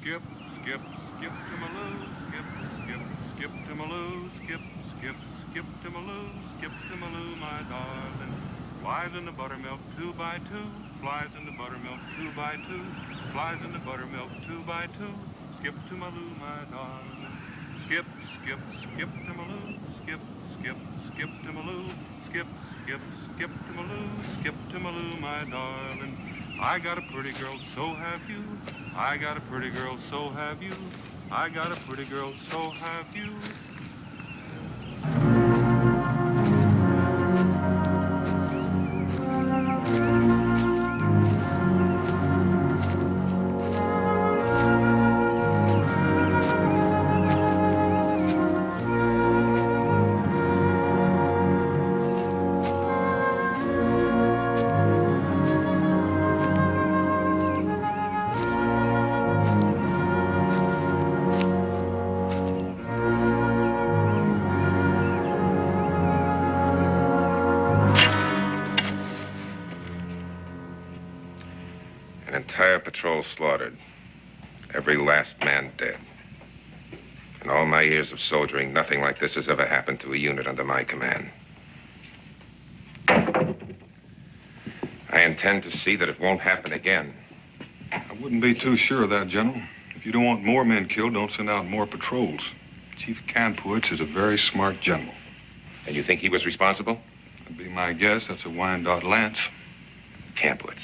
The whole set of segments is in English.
skip, skip, skip to Maloo, skip, skip, skip to Maloo, skip, skip, skip to Maloo, skip to Maloo, my darling. Flies in the buttermilk 2 by 2, flies in the buttermilk 2 by 2, flies in the buttermilk 2 by 2, skip to Maloo, my darling. Skip, skip, skip to Maloo, skip, skip, skip to Maloo, skip, skip, skip to Maloo, skip to Maloo, my darling. I got a pretty girl, so have you. I got a pretty girl, so have you. I got a pretty girl, so have you. Entire patrol slaughtered. Every last man dead. In all my years of soldiering, nothing like this has ever happened to a unit under my command. I intend to see that it won't happen again. I wouldn't be too sure of that, General. If you don't want more men killed, don't send out more patrols. Chief Kampowitz is a very smart general. And you think he was responsible? That'd be my guess. That's a Wyandotte Lance. Kampowitz.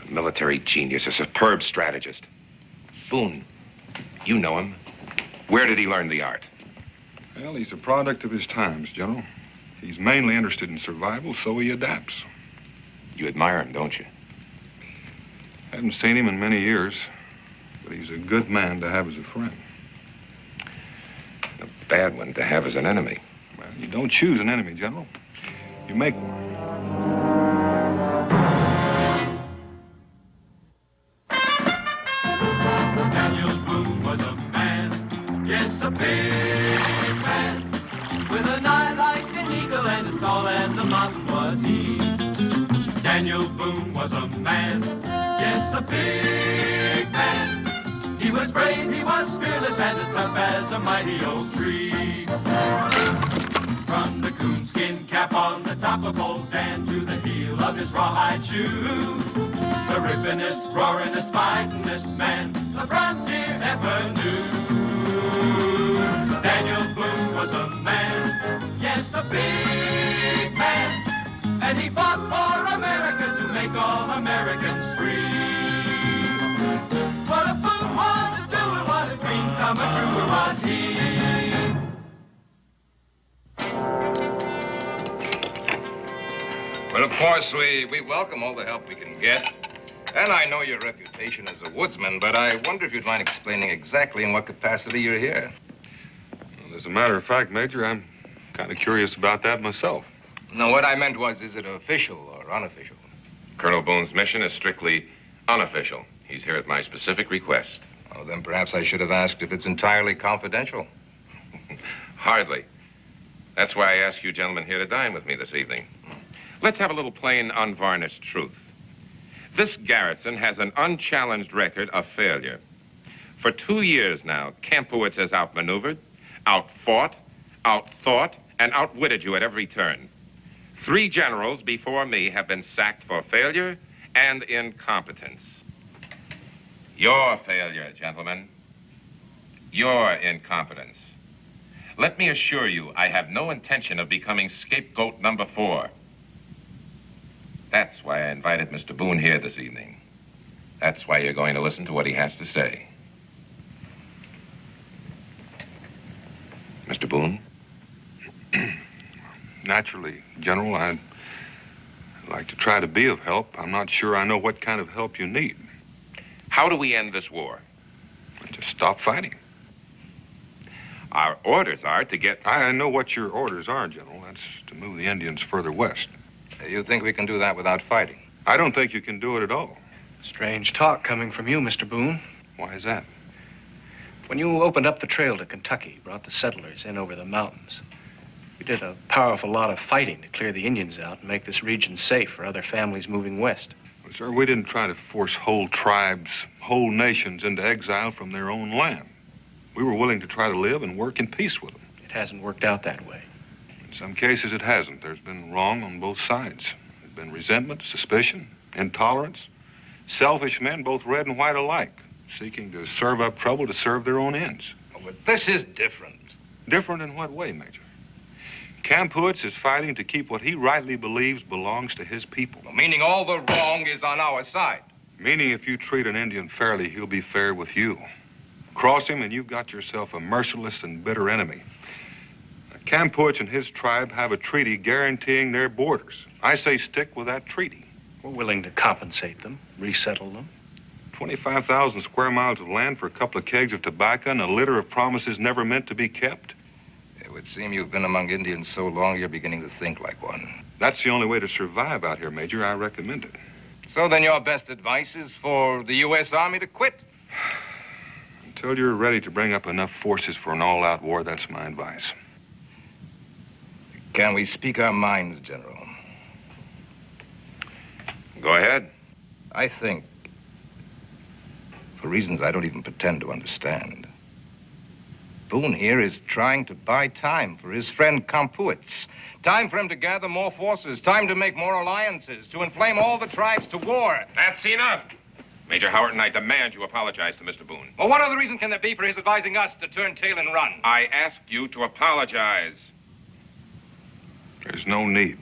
A military genius, a superb strategist. Boone, you know him. Where did he learn the art? Well, he's a product of his times, General. He's mainly interested in survival, so he adapts. You admire him, don't you? Haven't seen him in many years, but he's a good man to have as a friend. A bad one to have as an enemy. Well, you don't choose an enemy, General. You make one. A big man with an eye like an eagle and as tall as a mountain was he. Daniel Boone was a man, yes, a big man. He was brave, he was fearless, and as tough as a mighty oak tree. From the coonskin cap on the top of old Dan to the heel of his rawhide shoe, the rippenest, roaringest, fightingest man the frontier ever knew. Daniel Boone was a man, yes, a big man, and he fought for America to make all Americans free. What a Boone wanted to do and what a dream come true was he. Well, of course, we welcome all the help we can get. And I know your reputation as a woodsman, but I wonder if you'd mind explaining exactly in what capacity you're here. Well, as a matter of fact, Major, I'm kind of curious about that myself. No, what I meant was, is it official or unofficial? Colonel Boone's mission is strictly unofficial. He's here at my specific request. Oh, then perhaps I should have asked if it's entirely confidential. Hardly. That's why I asked you gentlemen here to dine with me this evening. Let's have a little plain, unvarnished truth. This garrison has an unchallenged record of failure. For 2 years now, Kampowitz has outmaneuvered, outfought, outthought, and outwitted you at every turn. 3 generals before me have been sacked for failure and incompetence. Your failure, gentlemen. Your incompetence. Let me assure you, I have no intention of becoming scapegoat number 4. That's why I invited Mr. Boone here this evening. That's why you're going to listen to what he has to say. Mr. Boone? Naturally, General, I'd like to try to be of help. I'm not sure I know what kind of help you need. How do we end this war? Just stop fighting. Our orders are to get... I know what your orders are, General. That's to move the Indians further west. You think we can do that without fighting? I don't think you can do it at all. Strange talk coming from you, Mr. Boone. Why is that? When you opened up the trail to Kentucky, brought the settlers in over the mountains, you did a powerful lot of fighting to clear the Indians out and make this region safe for other families moving west. Well, sir, we didn't try to force whole tribes, whole nations into exile from their own land. We were willing to try to live and work in peace with them. It hasn't worked out that way. In some cases, it hasn't. There's been wrong on both sides. There's been resentment, suspicion, intolerance. Selfish men, both red and white alike, seeking to serve up trouble to serve their own ends. Oh, but this is different. Different in what way, Major? Campowitz is fighting to keep what he rightly believes belongs to his people. Well, meaning all the wrong is on our side. Meaning if you treat an Indian fairly, he'll be fair with you. Cross him and you've got yourself a merciless and bitter enemy. Campowitz and his tribe have a treaty guaranteeing their borders. I say stick with that treaty. We're willing to compensate them, resettle them. 25,000 square miles of land for a couple of kegs of tobacco and a litter of promises never meant to be kept. It would seem you've been among Indians so long you're beginning to think like one. That's the only way to survive out here, Major. I recommend it. So then your best advice is for the U.S. Army to quit? Until you're ready to bring up enough forces for an all-out war, that's my advice. Can we speak our minds, General? Go ahead. I think, for reasons I don't even pretend to understand, Boone here is trying to buy time for his friend Campowitz. Time for him to gather more forces. Time to make more alliances. To inflame all the tribes to war. That's enough. Major Howard, and I demand you apologize to Mr. Boone. Well, what other reason can there be for his advising us to turn tail and run? I asked you to apologize. There's no need.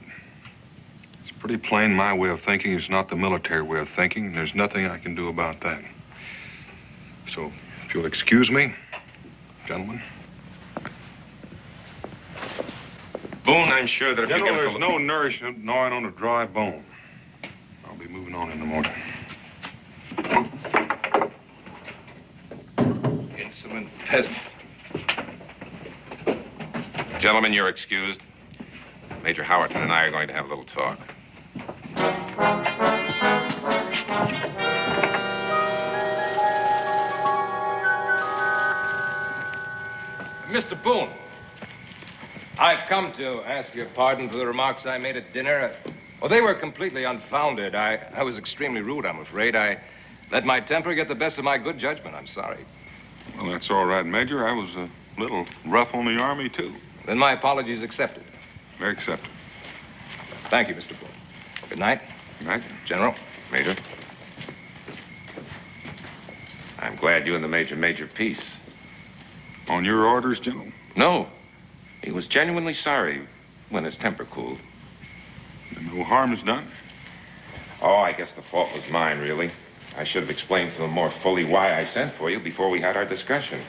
It's pretty plain my way of thinking is not the military way of thinking, and there's nothing I can do about that. So, if you'll excuse me, gentlemen. Boone, I'm sure that if General, you give us there's no nourishment gnawing on a dry bone. I'll be moving on in the morning. Insolent peasant. Gentlemen, you're excused. Major Howerton and I are going to have a little talk. Mr. Boone, I've come to ask your pardon for the remarks I made at dinner. Well, they were completely unfounded. I was extremely rude, I'm afraid. I let my temper get the best of my good judgment. I'm sorry. Well, that's all right, Major. I was a little rough on the Army, too. Then my apologies accepted. Very accepted. Thank you, Mr. Boone. Good night. Good night. General. Major. I'm glad you and the Major made your peace. On your orders, General? No. He was genuinely sorry when his temper cooled. And no harm is done? Oh, I guess the fault was mine, really. I should have explained to him more fully why I sent for you before we had our discussion.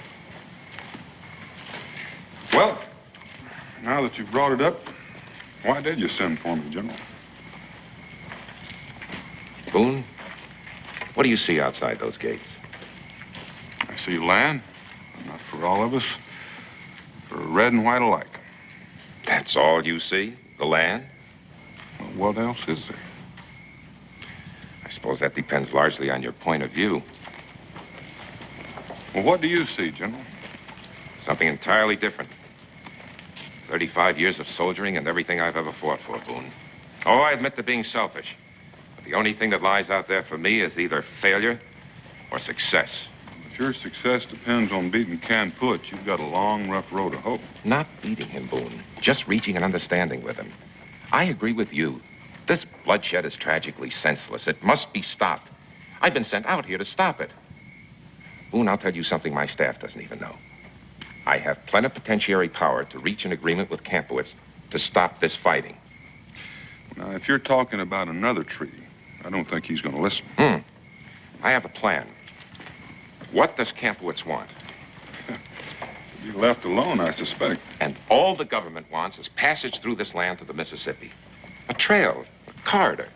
Well, now that you've brought it up, why did you send for me, General? Boone, what do you see outside those gates? I see land, not for all of us, for red and white alike. That's all you see? The land? Well, what else is there? I suppose that depends largely on your point of view. Well, what do you see, General? Something entirely different. 35 years of soldiering and everything I've ever fought for, Boone. Oh, I admit to being selfish. But the only thing that lies out there for me is either failure or success. If your success depends on beating Campowitz, you've got a long, rough road to hoe. Not beating him, Boone. Just reaching an understanding with him. I agree with you. This bloodshed is tragically senseless. It must be stopped. I've been sent out here to stop it. Boone, I'll tell you something my staff doesn't even know. I have plenipotentiary power to reach an agreement with Campowitz to stop this fighting. Now, if you're talking about another treaty, I don't think he's going to listen. I have a plan. What does Campowitz want? Be left alone, I suspect. And all the government wants is passage through this land to the Mississippi. A trail, a corridor.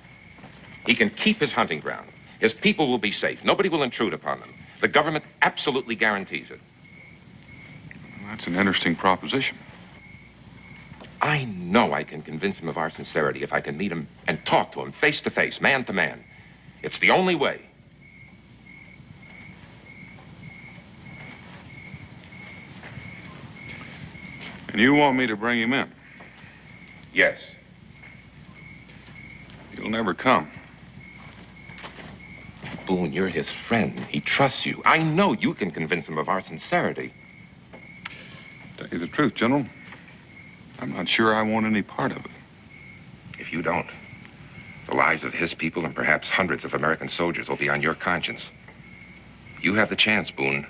He can keep his hunting ground. His people will be safe. Nobody will intrude upon them. The government absolutely guarantees it. That's an interesting proposition. I know I can convince him of our sincerity if I can meet him and talk to him face to face, man to man. It's the only way. And you want me to bring him in? Yes. He'll never come. Boone, you're his friend. He trusts you. I know you can convince him of our sincerity. Tell you the truth, General, I'm not sure I want any part of it. If you don't, the lives of his people and perhaps hundreds of American soldiers will be on your conscience. You have the chance, Boone.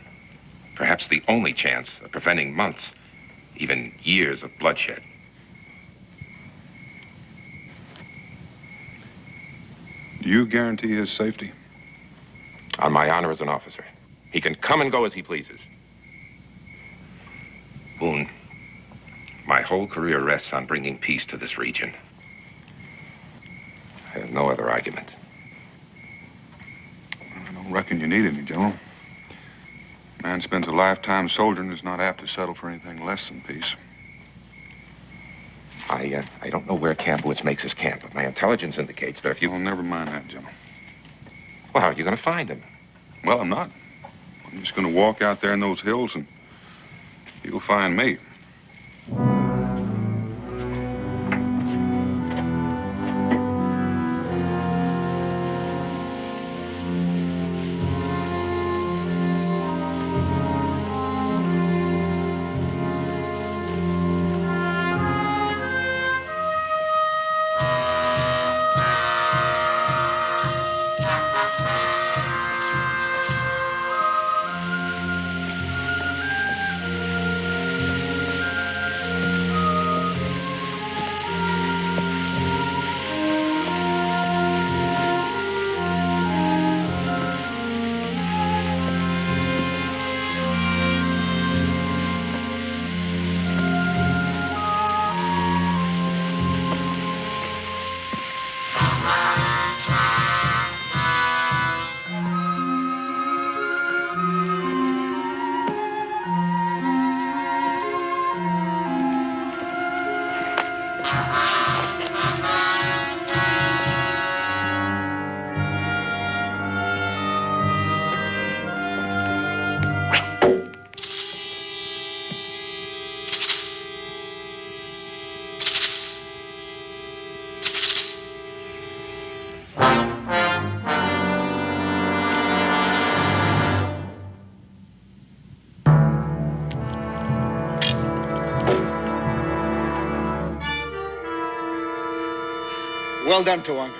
Perhaps the only chance of preventing months, even years of bloodshed. Do you guarantee his safety? On my honor as an officer. He can come and go as he pleases. Boone, my whole career rests on bringing peace to this region. I have no other argument. I don't reckon you need any, General. Man spends a lifetime soldiering and is not apt to settle for anything less than peace. I don't know where Kampowitz makes his camp, but my intelligence indicates that if you... Well, never mind that, General. Well, how are you going to find him? Well, I'm not. I'm just going to walk out there in those hills and you'll find me. Well done, Tawanga.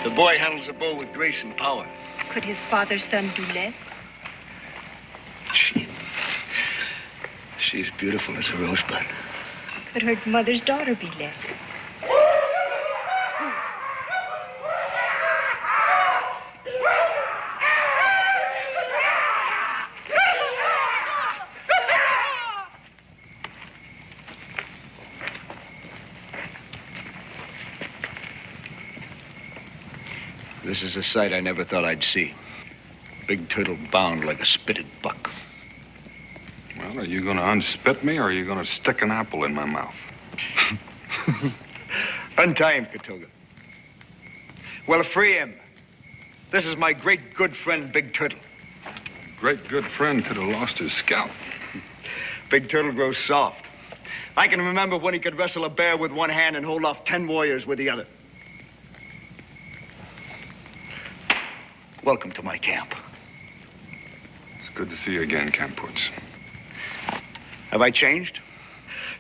The boy handles the bow with grace and power. Could his father's son do less? She's beautiful as a rosebud. Could her mother's daughter be less? This is a sight I never thought I'd see. Big turtle bound like a spitted buck. Well, are you going to unspit me or are you going to stick an apple in my mouth? Untie him, Katoga. Well, free him. This is my great good friend, Big Turtle. Great good friend could have lost his scalp. Big Turtle grows soft. I can remember when he could wrestle a bear with one hand and hold off 10 warriors with the other. Welcome to my camp. It's good to see you again, Kampowitz. Have I changed?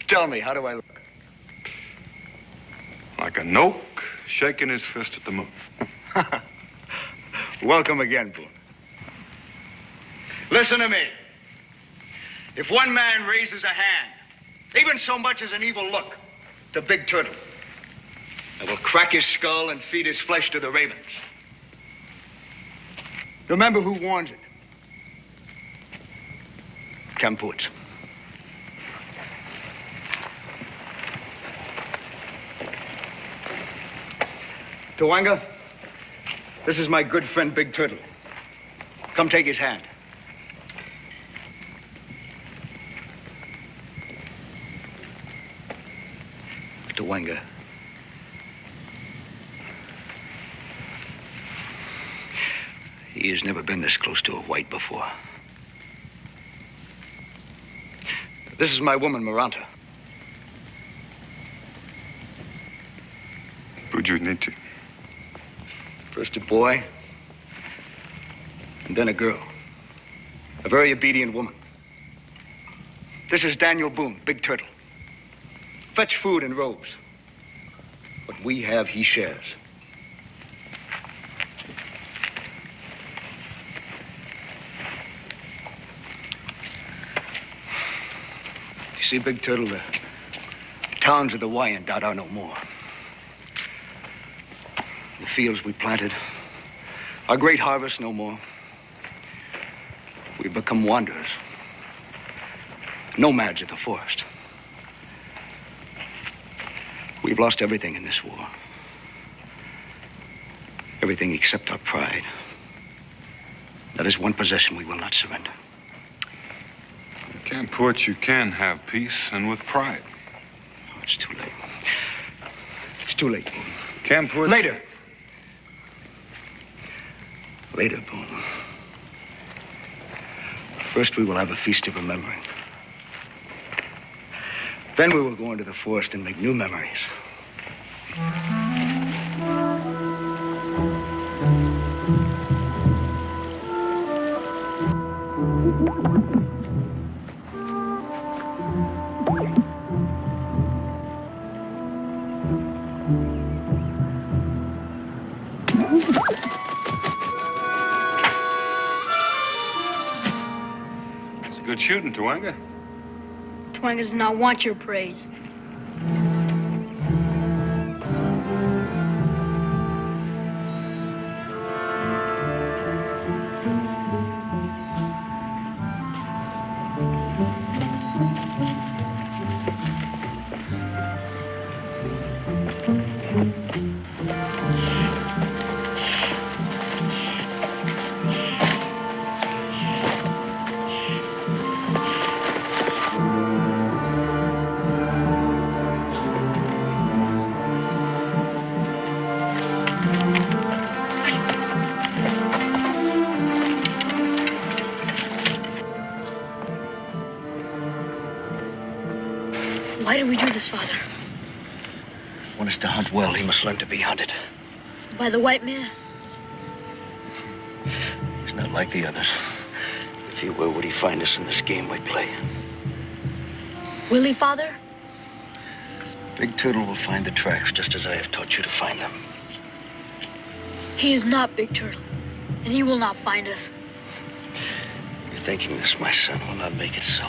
Tell me, how do I look? Like an oak shaking his fist at the moon. Welcome again, Boone. Listen to me. If one man raises a hand, even so much as an evil look, to Big Turtle, I will crack his skull and feed his flesh to the ravens. Remember who warns it. Kampowitz. Tawanga, this is my good friend, Big Turtle. Come take his hand. Tawanga. He has never been this close to a white before. This is my woman, Miranda. Bujunichi. First a boy, and then a girl. A very obedient woman. This is Daniel Boone, Big Turtle. Fetch food and robes. What we have, he shares. You see, Big Turtle, the towns of the Wyandotte are no more. The fields we planted, our great harvest no more. We've become wanderers, nomads of the forest. We've lost everything in this war. Everything except our pride. That is one possession we will not surrender. Can't put, you can have peace, and with pride. Oh, it's too late. It's too late, Boone. Can't put... Later. Later, Boone. First, we will have a feast of remembering. Then we will go into the forest and make new memories. Good shooting, Tawanga. Twanga does not want your praise. Why did we do this, Father? One is to hunt well, he must learn to be hunted. By the white man? He's not like the others. If he were, would he find us in this game we play? Will he, Father? Big Turtle will find the tracks just as I have taught you to find them. He is not Big Turtle, and he will not find us. You're thinking this, my son, will not make it so.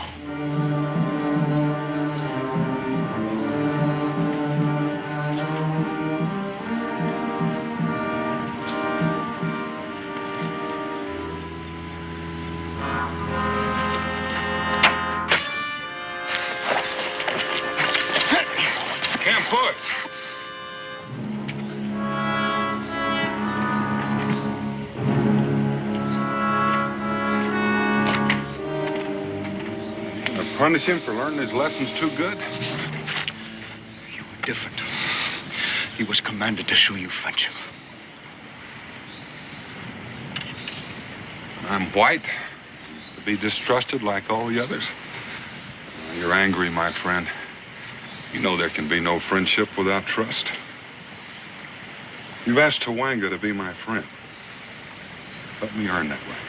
Punish him for learning his lessons too good? You were different. He was commanded to show you friendship. I'm white, to be distrusted like all the others. You're angry, my friend. You know there can be no friendship without trust. You've asked Tawanga to be my friend. Let me earn that right.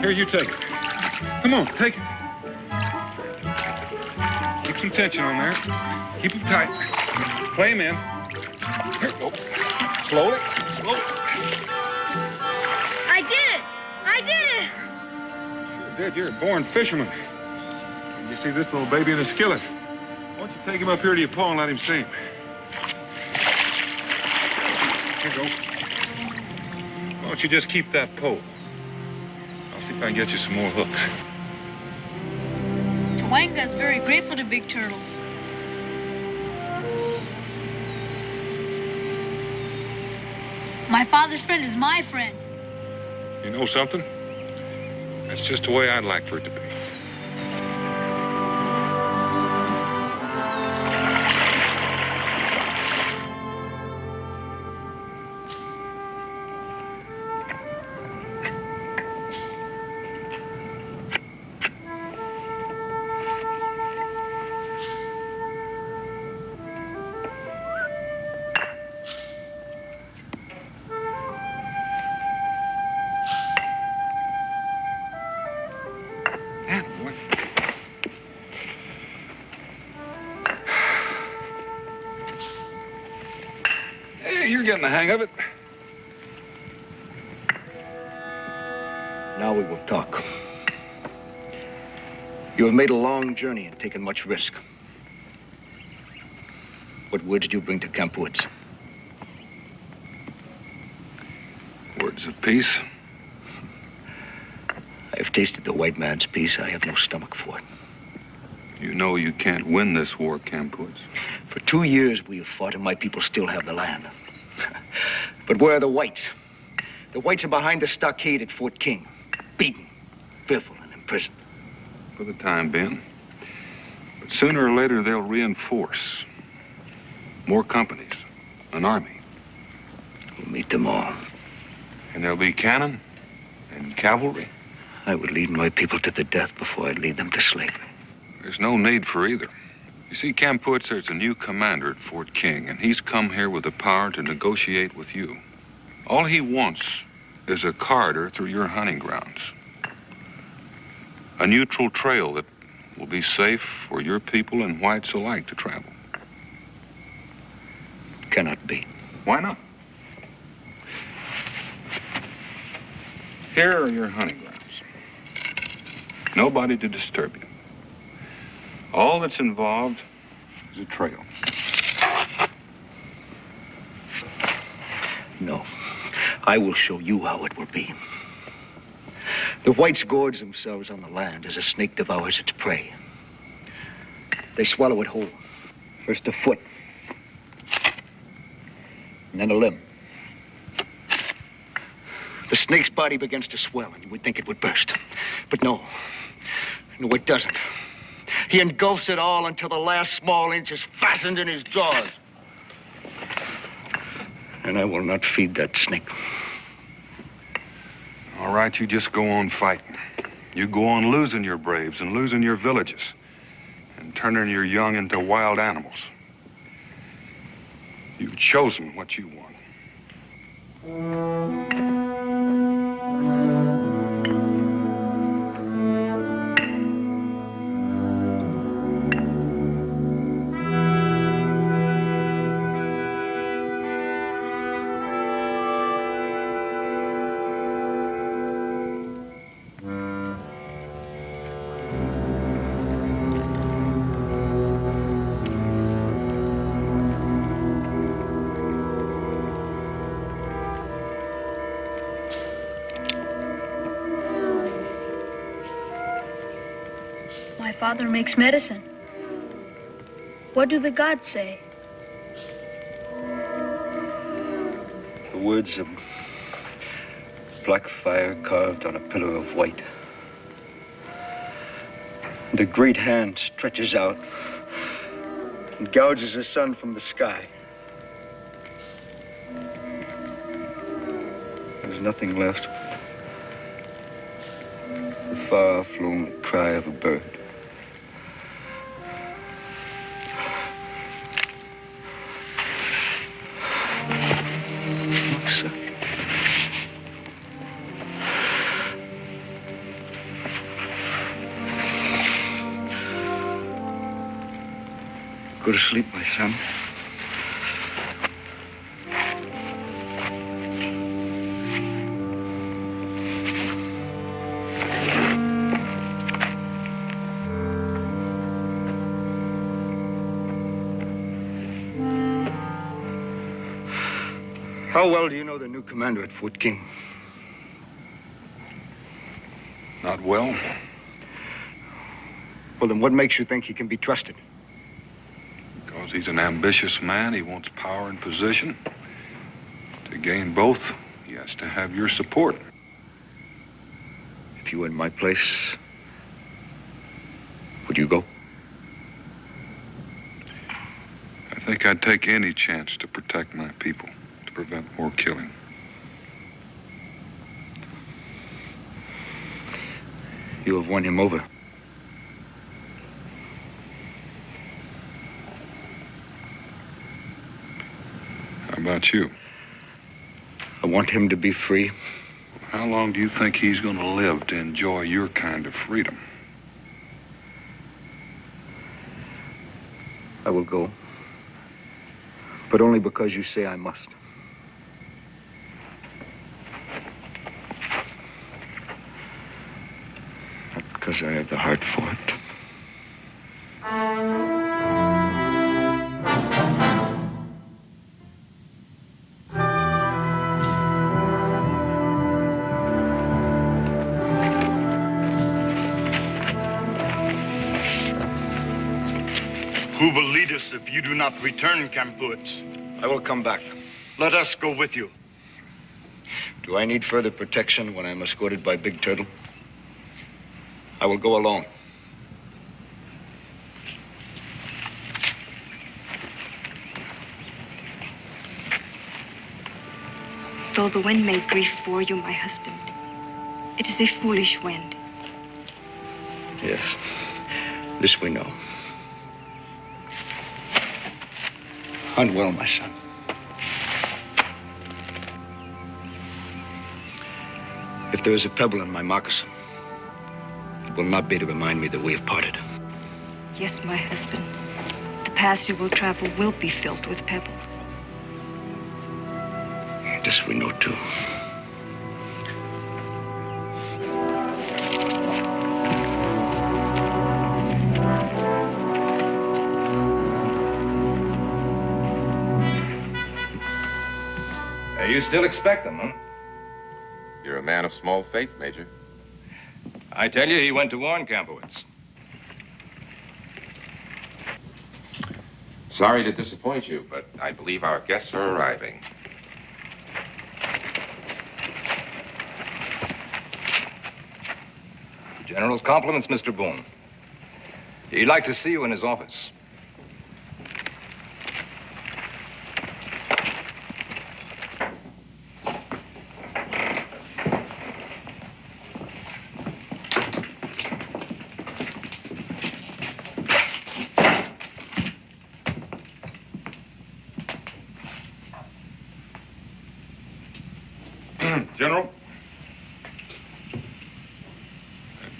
Here, you take it. Come on, take it. Keep some tension on there. Keep him tight. Play him in. Here, go. Slowly. I did it! I did it! Sure did. You're a born fisherman. You see this little baby in a skillet. Why don't you take him up here to your paw and let him see him? Here you go. Why don't you just keep that pole? I'll see if I can get you some more hooks. Twanga's very grateful to Big Turtle. My father's friend is my friend. You know something? That's just the way I'd like for it to be. You're getting the hang of it. Now we will talk. You have made a long journey and taken much risk. What word did you bring to Campuits? Words of peace. I have tasted the white man's peace. I have no stomach for it. You know you can't win this war, Campuits. For 2 years we have fought and my people still have the land. But where are the whites? The whites are behind the stockade at Fort King, beaten, fearful, and imprisoned. For the time being. But sooner or later, they'll reinforce. More companies, an army. We'll meet them all. And there'll be cannon and cavalry. I would lead my people to the death before I'd lead them to slavery. There's no need for either. You see, Campuits, there's a new commander at Fort King, and he's come here with the power to negotiate with you. All he wants is a corridor through your hunting grounds. A neutral trail that will be safe for your people and whites alike to travel. Cannot be. Why not? Here are your hunting grounds. Nobody to disturb you. All that's involved is a trail. No. I will show you how it will be. The whites gorge themselves on the land as a snake devours its prey. They swallow it whole. First a foot, and then a limb. The snake's body begins to swell, and you would think it would burst. But no, it doesn't. He engulfs it all until the last small inch is fastened in his jaws. And I will not feed that snake. All right, you just go on fighting. You go on losing your braves and losing your villages and turning your young into wild animals. You've chosen what you want. My father makes medicine. What do the gods say? The words of black fire carved on a pillar of white. And a great hand stretches out and gouges the sun from the sky. There's nothing left. The far-off lonely cry of a bird. Go to sleep, my son. How well do you know the new commander at Fort King? Not well. Well, then what makes you think he can be trusted? Because he's an ambitious man. He wants power and position. To gain both, he has to have your support. If you were in my place, would you go? I think I'd take any chance to protect my people, to prevent more killing. You have won him over. How about you? I want him to be free. How long do you think he's going to live to enjoy your kind of freedom? I will go. But only because you say I must. Not because I have the heart for it. Who will lead us if you do not return, Kampuits? I will come back. Let us go with you. Do I need further protection when I'm escorted by Big Turtle? I will go alone. Though the wind may grieve for you, my husband, it is a foolish wind. Yes, this we know. Hunt well, my son. If there is a pebble in my moccasin, it will not be to remind me that we have parted. Yes, my husband. The paths you will travel will be filled with pebbles. This we know, too. You still expect them, huh? You're a man of small faith, Major. I tell you, he went to warn Kampowitz. Sorry to disappoint you, but I believe our guests are arriving. General's compliments, Mr. Boone. He'd like to see you in his office.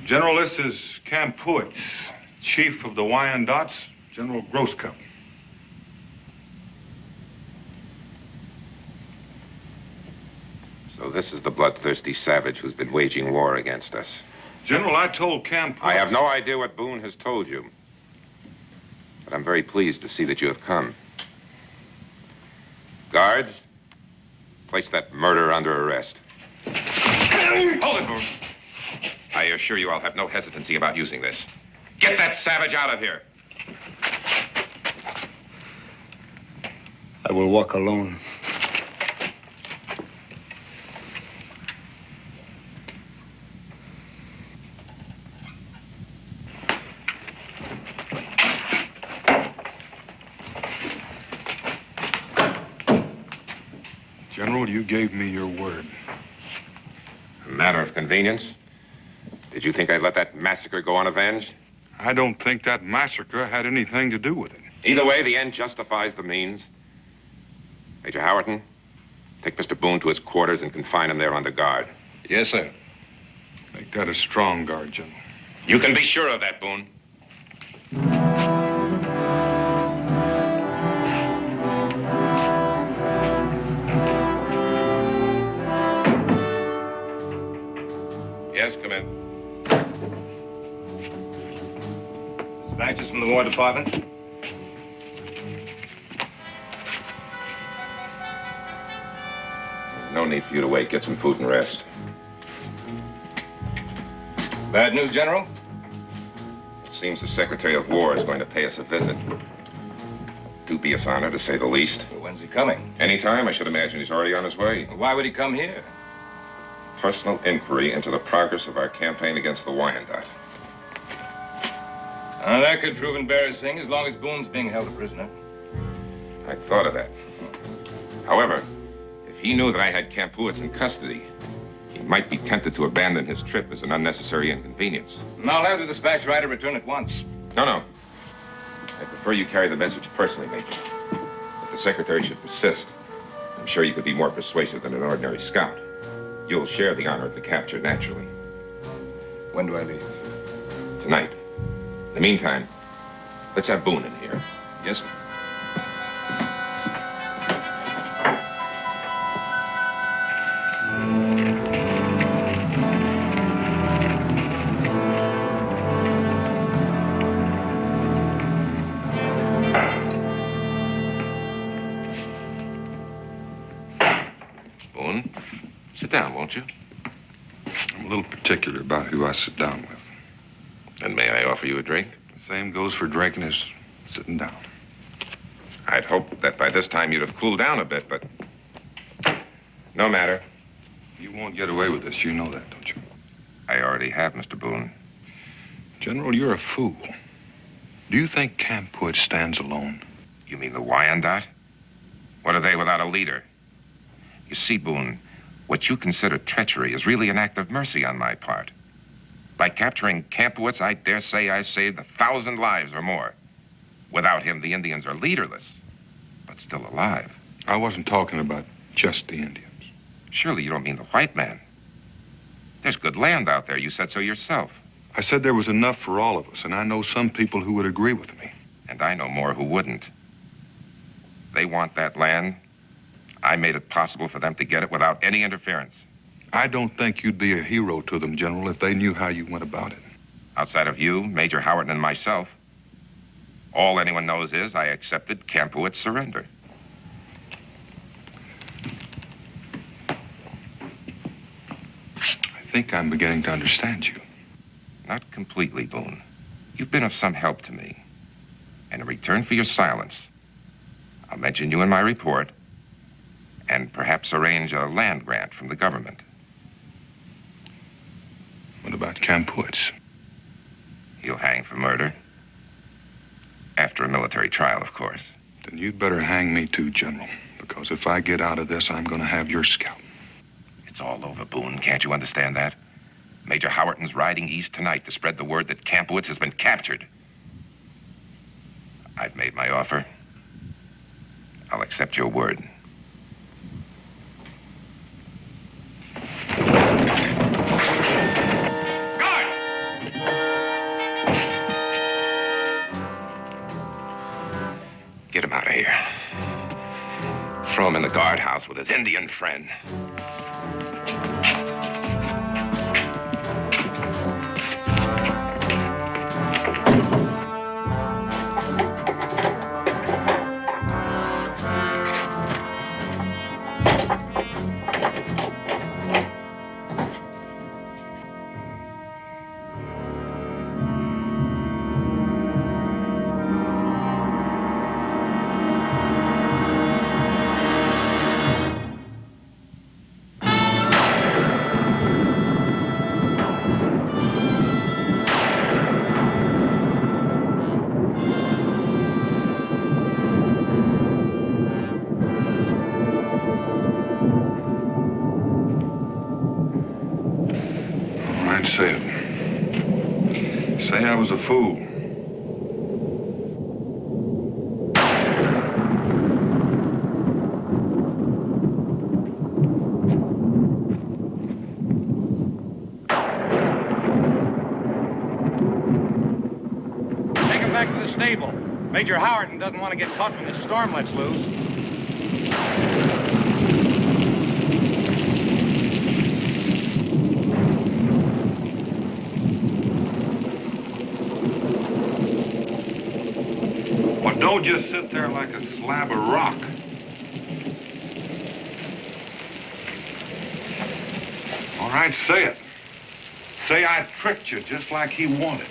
General, this is Kampuits, Chief of the Wyandottes, General Grosscup. So this is the bloodthirsty savage who's been waging war against us. General, I told Kampuits... I have no idea what Boone has told you. But I'm very pleased to see that you have come. Guards, place that murderer under arrest. Hold it, Boone. I assure you I'll have no hesitancy about using this. Get that savage out of here. I will walk alone. General, you gave me your word. A matter of convenience. Did you think I'd let that massacre go unavenged? I don't think that massacre had anything to do with it. Either way, the end justifies the means. Major Howerton, take Mr. Boone to his quarters and confine him there under guard. Yes, sir. Make that a strong guard, General. You can be sure of that, Boone. Yes, come in. Dispatches from the War Department. No need for you to wait. Get some food and rest. Bad news, General? It seems the Secretary of War is going to pay us a visit. Dubious honor, to say the least. Well, when's he coming? Anytime, I should imagine he's already on his way. Why would he come here? Personal inquiry into the progress of our campaign against the Wyandotte. That could prove embarrassing as long as Boone's being held a prisoner. I thought of that. However, if he knew that I had Kampuitz in custody, he might be tempted to abandon his trip as an unnecessary inconvenience. And I'll have the dispatch rider return at once. No. I prefer you carry the message personally, Major. If the Secretary should persist, I'm sure you could be more persuasive than an ordinary scout. You'll share the honor of the capture, naturally. When do I leave? Tonight. In the meantime, let's have Boone in here. Yes, sir. Boone, sit down, won't you? I'm a little particular about who I sit down with. And may I offer you a drink? The same goes for drinking as sitting down. I'd hoped that by this time you'd have cooled down a bit, but no matter. You won't get away with this. You know that, don't you? I already have, Mr. Boone. General, you're a fool. Do you think Kampuitz stands alone? You mean the Wyandotte? What are they without a leader? You see, Boone, what you consider treachery is really an act of mercy on my part. By capturing Kampuitz, I dare say I saved 1,000 lives or more. Without him, the Indians are leaderless, but still alive. I wasn't talking about just the Indians. Surely you don't mean the white man. There's good land out there. You said so yourself. I said there was enough for all of us, and I know some people who would agree with me. And I know more who wouldn't. They want that land. I made it possible for them to get it without any interference. I don't think you'd be a hero to them, General, if they knew how you went about it. Outside of you, Major Howard, and myself, all anyone knows is I accepted Kampuitz's surrender. I think I'm beginning to understand you. Not completely, Boone. You've been of some help to me. And in return for your silence, I'll mention you in my report and perhaps arrange a land grant from the government. What about Kampuitz? He'll hang for murder. After a military trial, of course. Then you'd better hang me too, General. Because if I get out of this, I'm going to have your scalp. It's all over, Boone. Can't you understand that? Major Howerton's riding east tonight to spread the word that Kampuitz has been captured. I've made my offer. I'll accept your word. Get him out of here. Throw him in the guardhouse with his Indian friend. Say it. Say I was a fool. Take him back to the stable. Major Howerton doesn't want to get caught when the storm lets loose. just sit there like a slab of rock. All right, say it. Say I tricked you just like he wanted.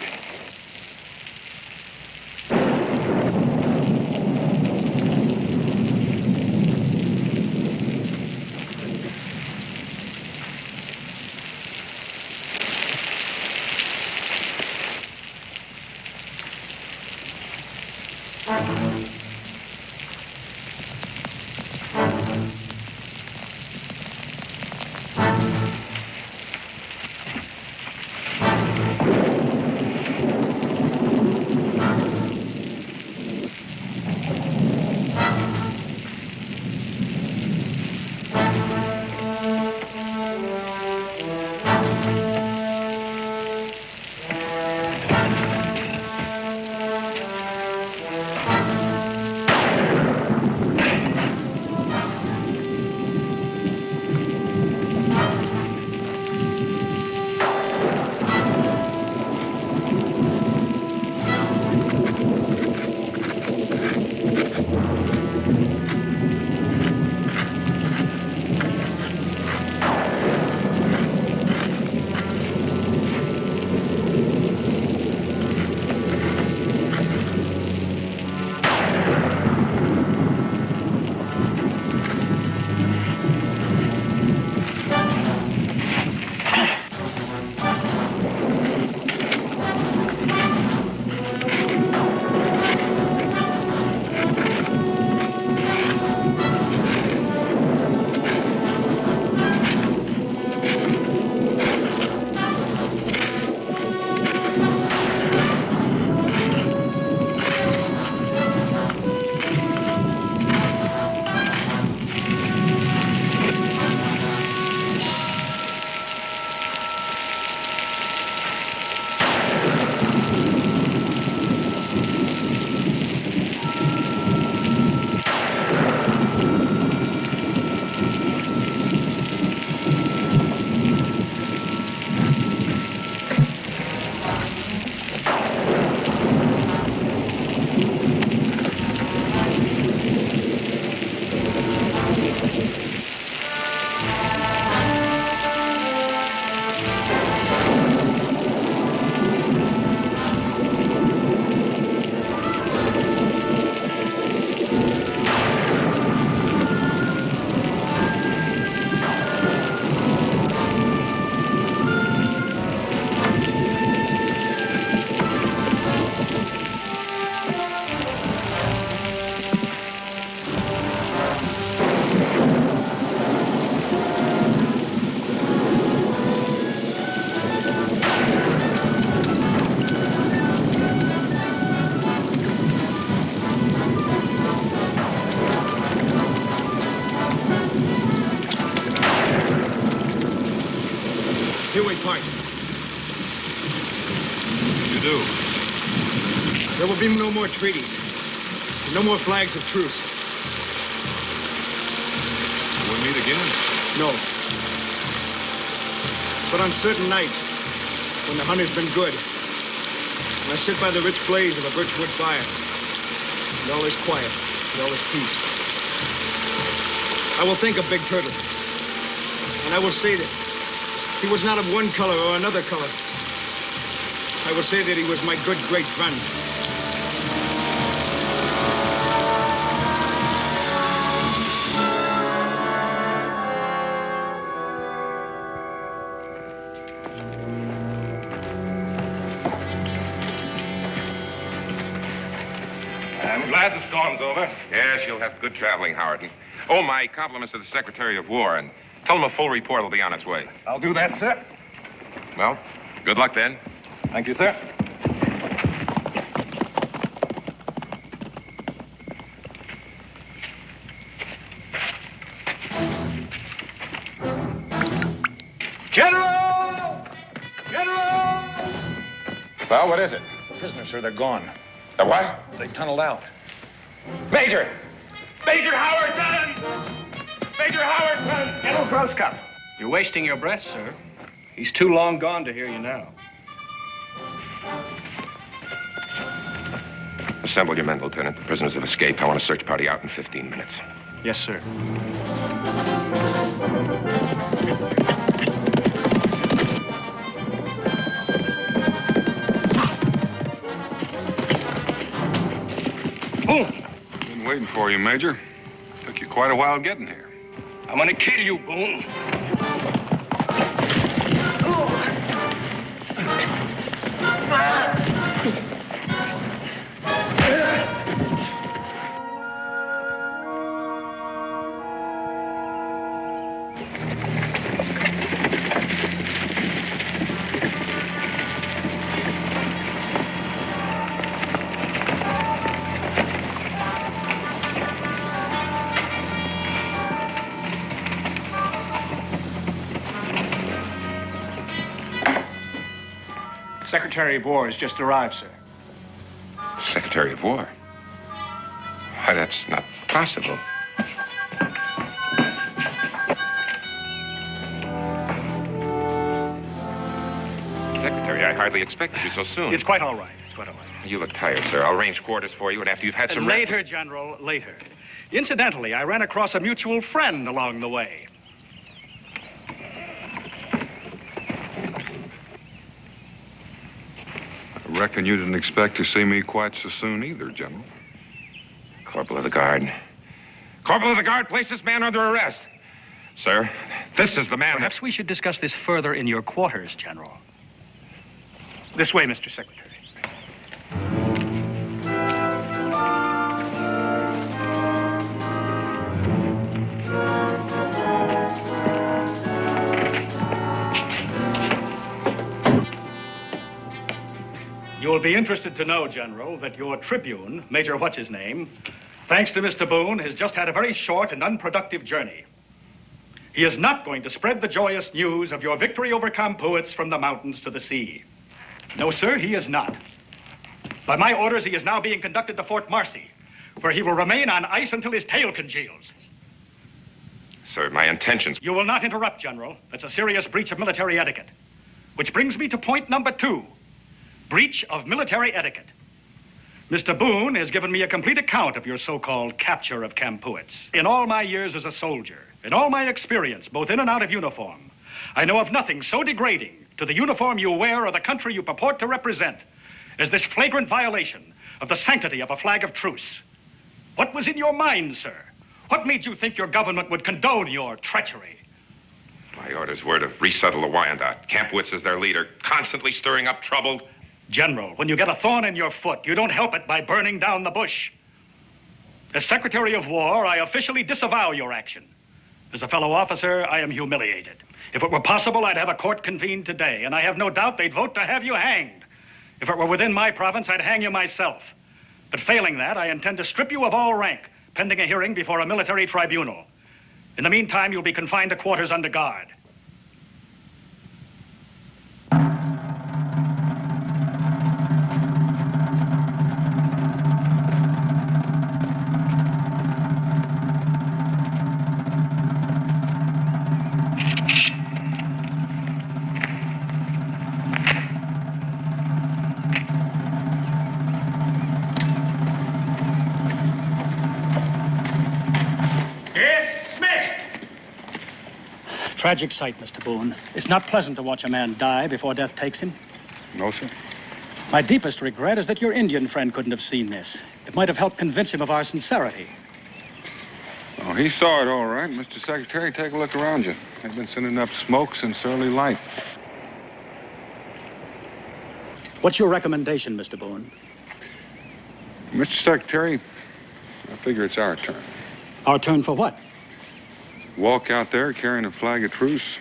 There will be no more treaties. No more flags of truce. We'll meet again? No. But on certain nights, when the hunt has been good, when I sit by the rich blaze of a birchwood fire, and all is quiet, and all is peace, I will think of Big Turtle. And I will say that he was not of one color or another color. I will say that he was my good great friend. I'm glad the storm's over. Yes, you'll have good traveling, Howard. Oh, my compliments to the Secretary of War, and tell him a full report will be on its way. I'll do that, sir. Well, good luck then. Thank you, sir. General! General! Well, what is it? Prisoners, sir, they're gone. The what? They tunneled out. Major! Major Howerton! Major Howerton! General Grosscup. You're wasting your breath, sir. He's too long gone to hear you now. Assemble your men, Lieutenant. The prisoners have escaped. I want a search party out in 15 minutes. Yes, sir. Boone! Been waiting for you, Major. Took you quite a while getting here. I'm gonna kill you, Boone. Secretary of War has just arrived, sir. Secretary of War? Why, that's not possible. Secretary, I hardly expected you so soon. It's quite all right. It's quite all right. You look tired, sir. I'll arrange quarters for you, and after you've had some rest... Later, General, later. Incidentally, I ran across a mutual friend along the way. I reckon you didn't expect to see me quite so soon either, General. Corporal of the Guard. Corporal of the Guard, place this man under arrest. Sir, this is the man... Perhaps we should discuss this further in your quarters, General. This way, Mr. Secretary. You will be interested to know, General, that your Tribune, Major What's-His-Name, thanks to Mr. Boone, has just had a very short and unproductive journey. He is not going to spread the joyous news of your victory over Campuits from the mountains to the sea. No, sir, he is not. By my orders, he is now being conducted to Fort Marcy, where he will remain on ice until his tail congeals. Sir, my intentions... You will not interrupt, General. That's a serious breach of military etiquette. Which brings me to point number 2. Breach of military etiquette. Mr. Boone has given me a complete account of your so-called capture of Campuits. In all my years as a soldier, in all my experience, both in and out of uniform, I know of nothing so degrading to the uniform you wear or the country you purport to represent as this flagrant violation of the sanctity of a flag of truce. What was in your mind, sir? What made you think your government would condone your treachery? My orders were to resettle the Wyandot. Campuits is their leader, constantly stirring up trouble. General, when you get a thorn in your foot, you don't help it by burning down the bush. As Secretary of War, I officially disavow your action. As a fellow officer, I am humiliated. If it were possible, I'd have a court convened today, and I have no doubt they'd vote to have you hanged. If it were within my province, I'd hang you myself. But failing that, I intend to strip you of all rank, pending a hearing before a military tribunal. In the meantime, you'll be confined to quarters under guard. Tragic sight, Mr. Boone. It's not pleasant to watch a man die before death takes him. No, sir. My deepest regret is that your Indian friend couldn't have seen this. It might have helped convince him of our sincerity. Oh, he saw it all right. Mr. Secretary, take a look around you. They've been sending up smoke since early light. What's your recommendation, Mr. Boone? Mr. Secretary, I figure it's our turn. Our turn for what? Walk out there carrying a flag of truce.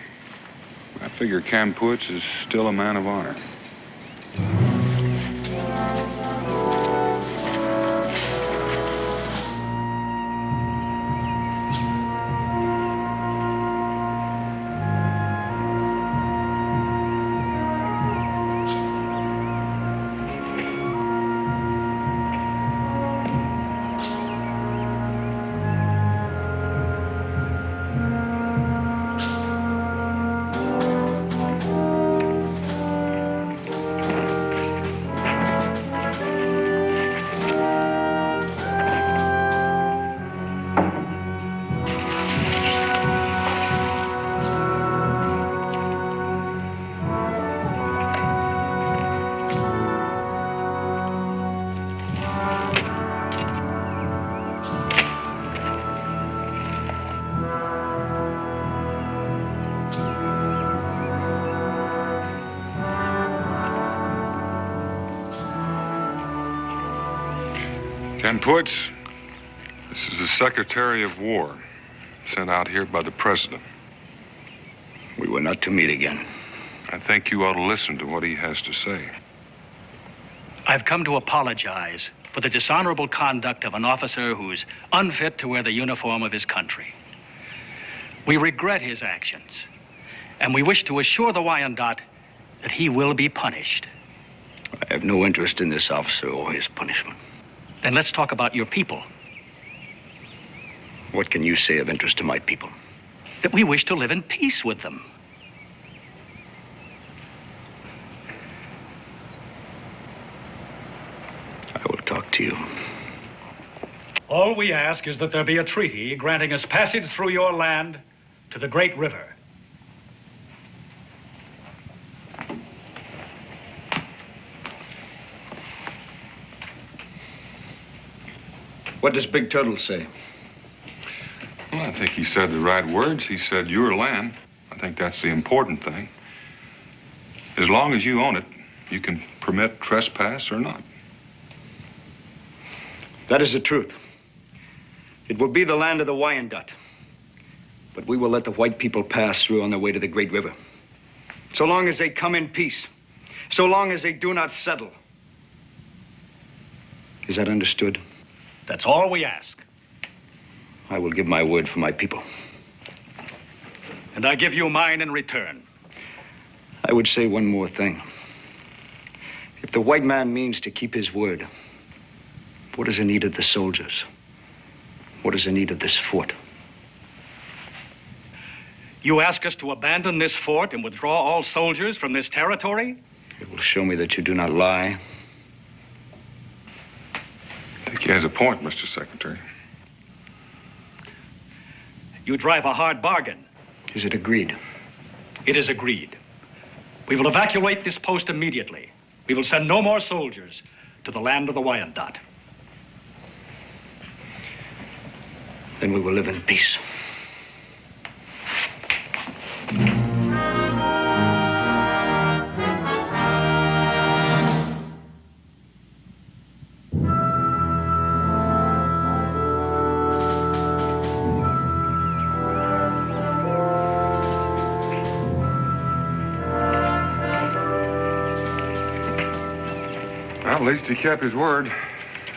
I figure Campuits is still a man of honor. Kampuits, this is the Secretary of War, sent out here by the President. We were not to meet again. I think you ought to listen to what he has to say. I've come to apologize for the dishonorable conduct of an officer who's unfit to wear the uniform of his country. We regret his actions, and we wish to assure the Wyandot that he will be punished. I have no interest in this officer or his punishment. Then let's talk about your people. What can you say of interest to my people? That we wish to live in peace with them. I will talk to you. All we ask is that there be a treaty granting us passage through your land to the Great River. What does Big Turtle say? Well, I think he said the right words. He said your land. I think that's the important thing. As long as you own it, you can permit trespass or not. That is the truth. It will be the land of the Wyandot. But we will let the white people pass through on their way to the Great River. So long as they come in peace. So long as they do not settle. Is that understood? That's all we ask. I will give my word for my people. And I give you mine in return. I would say one more thing. If the white man means to keep his word, what is the need of the soldiers? What is the need of this fort? You ask us to abandon this fort and withdraw all soldiers from this territory? It will show me that you do not lie. I think he has a point, Mr. Secretary. You drive a hard bargain. Is it agreed? It is agreed. We will evacuate this post immediately. We will send no more soldiers to the land of the Wyandot. Then we will live in peace. Well, at least he kept his word.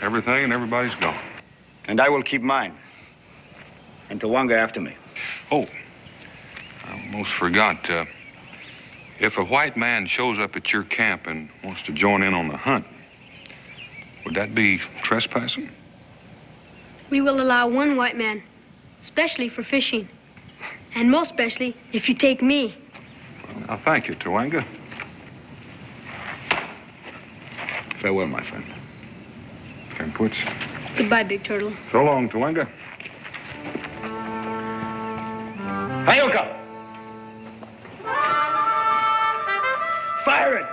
Everything and everybody's gone. And I will keep mine. And Tawanga after me. Oh, I almost forgot. If a white man shows up at your camp and wants to join in on the hunt, would that be trespassing? We will allow one white man, especially for fishing. And most especially if you take me. Well, now, thank you, Tawanga. Farewell, my friend. Kampuits. Goodbye, Big Turtle. So long, Tawanga. Hayoka! Fire it!